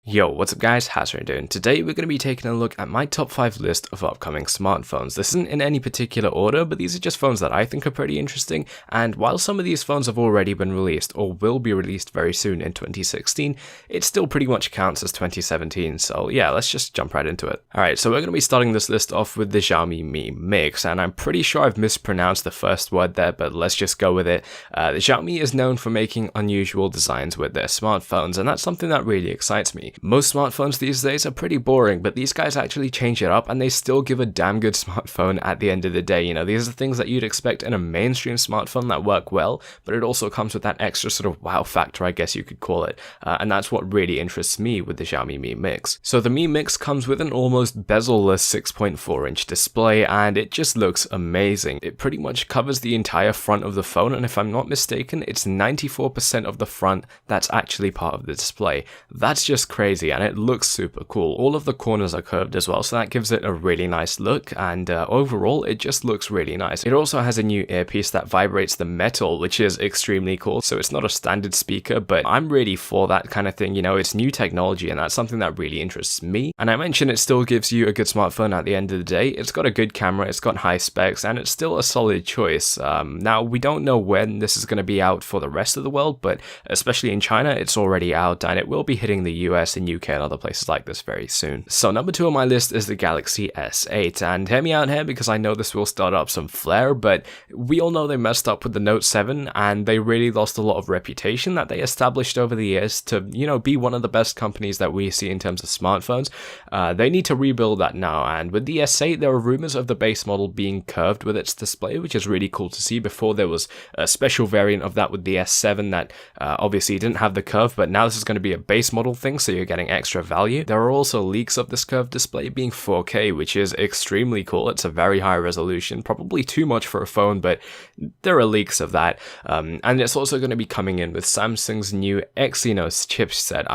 Yo, what's up guys, how's it doing? Today we're going to be taking a look at my top 5 list of upcoming smartphones. This isn't in any particular order, but these are just phones that I think are pretty interesting, and while some of these phones have already been released or will be released very soon in 2016, it still pretty much counts as 2017, so yeah, let's just jump right into it. Alright, so we're going to be starting this list off with the Xiaomi Mi Mix, and I'm pretty sure I've mispronounced the first word there, but let's just go with it. The Xiaomi is known for making unusual designs with their smartphones, and that's something that really excites me. Most smartphones these days are pretty boring, but these guys actually change it up and they still give a damn good smartphone at the end of the day. You know, these are things that you'd expect in a mainstream smartphone that work well, but it also comes with that extra sort of wow factor, I guess you could call it. And that's what really interests me with the Xiaomi Mi Mix. So the Mi Mix comes with an almost bezel-less 6.4-inch display, and it just looks amazing. It pretty much covers the entire front of the phone, and if I'm not mistaken, it's 94% of the front that's actually part of the display. That's just crazy, and it looks super cool. All of the corners are curved as well, so that gives it a really nice look, and overall it just looks really nice. It also has a new earpiece that vibrates the metal, which is extremely cool. So it's not a standard speaker, but I'm really for that kind of thing. You know, it's new technology, and that's something that really interests me. And I mentioned it still gives you a good smartphone at the end of the day. It's got a good camera, it's got high specs, and it's still a solid choice. Now, we don't know when this is going to be out for the rest of the world, but especially in China, it's already out, and it will be hitting the US and UK and other places like this very soon. So number 2 on my list is the Galaxy S8, and hear me out here because I know this will start up some flair, but we all know they messed up with the Note 7 and they really lost a lot of reputation that they established over the years to, you know, be one of the best companies that we see in terms of smartphones. They need to rebuild that now, and with the S8 there are rumors of the base model being curved with its display, which is really cool to see. Before there was a special variant of that with the S7 that obviously didn't have the curve, but now this is going to be a base model thing, so you're getting extra value. There are also leaks of this curved display being 4K, which is extremely cool. It's a very high resolution, probably too much for a phone, but there are leaks of that. And it's also going to be coming in with Samsung's new Exynos chipset.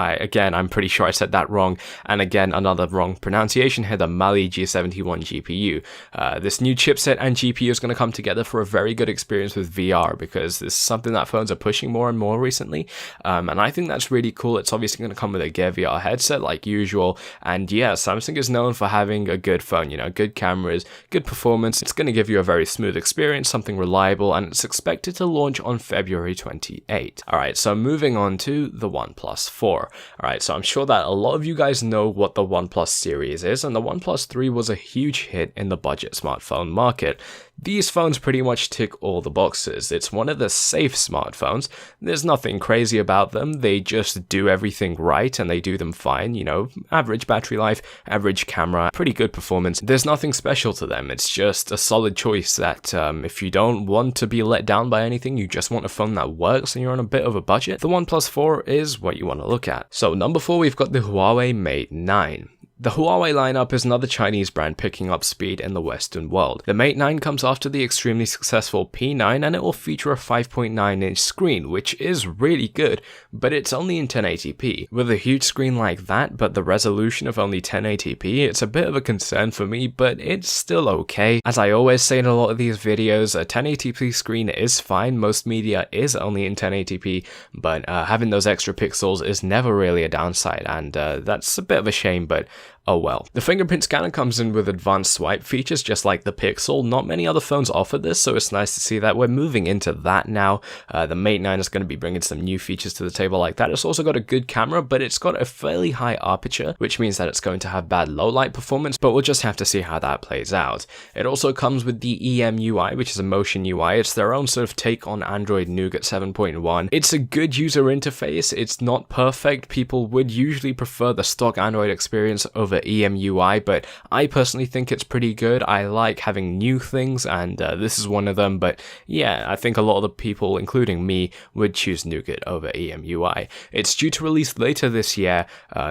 I'm pretty sure I said that wrong, and again, another wrong pronunciation here, the Mali G71 GPU. This new chipset and GPU is going to come together for a very good experience with VR, because this is something that phones are pushing more and more recently, and I think that's really cool. It's obviously going to come with a Gear VR headset like usual, and yeah, Samsung is known for having a good phone, you know, good cameras, good performance. It's going to give you a very smooth experience, something reliable, and it's expected to launch on February 28. Alright, so moving on to the OnePlus 4. Alright, so I'm sure that a lot of you guys know what the OnePlus series is, and the OnePlus 3 was a huge hit in the budget smartphone market. These phones pretty much tick all the boxes. It's one of the safe smartphones. There's nothing crazy about them. They just do everything right and they do them fine. You know, average battery life, average camera, pretty good performance. There's nothing special to them. It's just a solid choice that if you don't want to be let down by anything, you just want a phone that works and you're on a bit of a budget, the OnePlus 4 is what you want to look at. So number 4, we've got the Huawei Mate 9. The Huawei lineup is another Chinese brand picking up speed in the Western world. The Mate 9 comes after the extremely successful P9, and it will feature a 5.9-inch screen, which is really good, but it's only in 1080p. With a huge screen like that, but the resolution of only 1080p, it's a bit of a concern for me, but it's still okay. As I always say in a lot of these videos, a 1080p screen is fine. Most media is only in 1080p, but having those extra pixels is never really a downside, and that's a bit of a shame, but oh well. The fingerprint scanner comes in with advanced swipe features just like the Pixel. Not many other phones offer this, so it's nice to see that we're moving into that now. The Mate 9 is going to be bringing some new features to the table like that. It's also got a good camera, but it's got a fairly high aperture, which means that it's going to have bad low light performance, but we'll just have to see how that plays out. It also comes with the EMUI, which is a motion UI. It's their own sort of take on Android Nougat 7.1. It's a good user interface. It's not perfect. People would usually prefer the stock Android experience over EMUI, but I personally think it's pretty good. I like having new things, and this is one of them, but yeah, I think a lot of the people, including me, would choose Nougat over EMUI. It's due to release later this year.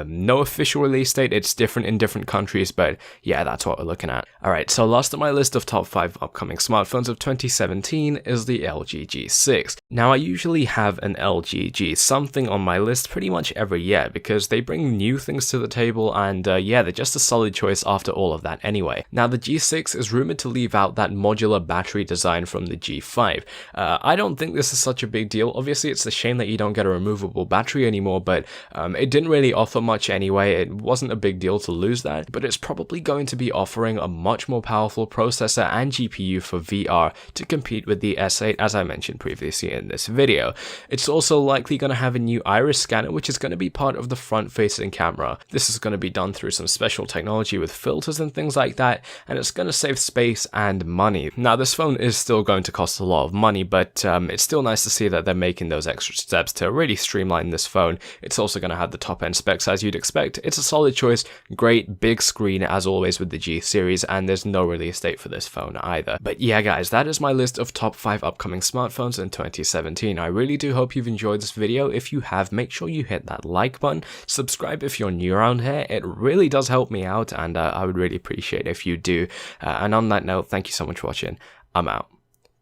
No official release date, it's different in different countries, but yeah, that's what we're looking at. Alright, so last on my list of top 5 upcoming smartphones of 2017 is the LG G6. Now, I usually have an LG G something on my list pretty much every year because they bring new things to the table, and yeah, they're just a solid choice after all of that anyway. Now, the G6 is rumored to leave out that modular battery design from the G5. I don't think this is such a big deal. Obviously, it's a shame that you don't get a removable battery anymore, but it didn't really offer much anyway. It wasn't a big deal to lose that, but it's probably going to be offering a much more powerful processor and GPU for VR to compete with the S8, as I mentioned previously in this video. It's also likely going to have a new iris scanner, which is going to be part of the front-facing camera. This is going to be done through some special technology with filters and things like that, and it's going to save space and money. Now, this phone is still going to cost a lot of money, but it's still nice to see that they're making those extra steps to really streamline this phone. It's also going to have the top-end specs as you'd expect. It's a solid choice, great big screen as always with the G series, and there's no release date for this phone either. But yeah guys, that is my list of top 5 upcoming smartphones in 2017. I really do hope you've enjoyed this video. If you have, make sure you hit that like button, subscribe if you're new around here. It really does help me out, and I would really appreciate it if you do. And on that note, thank you so much for watching. I'm out.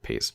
Peace.